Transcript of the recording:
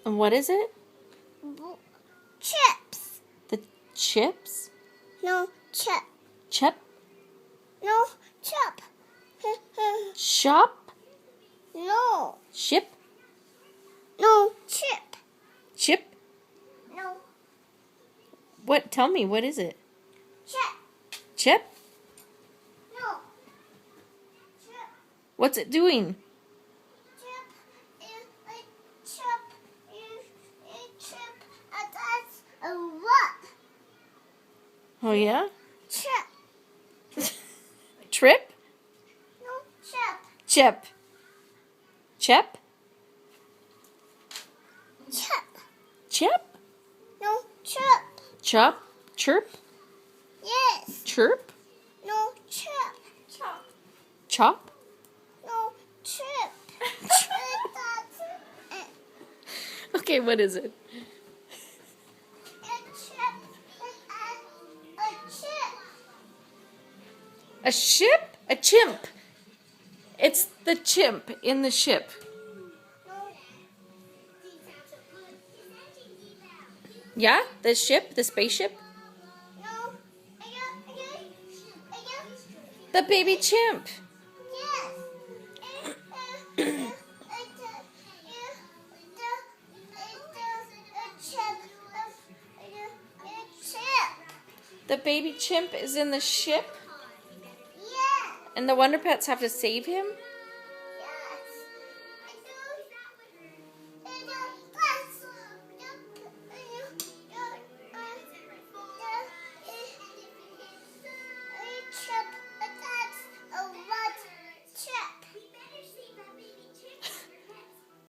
And what is it? Chips. The chips? No, chip. Chip? No, chip. Shop? No. Ship? No, chip. Chip? No, What? Tell me, what is it? chip. Chip? No. Chip. What's it doing? Chip is a chip. Is a chip. And that's a what? Oh, yeah? Chip. Trip? No, chip. Chip. Chip? Chip. Chip? No, chip. Chop? Chirp? Yes. Chirp? No, chip. Chop. Chop? No, chip. Okay, what is it? A ship? A chimp. It's the chimp in the ship. Yeah? The ship? The spaceship? The baby chimp. The baby chimp is in the ship? And the Wonder Pets have to save him?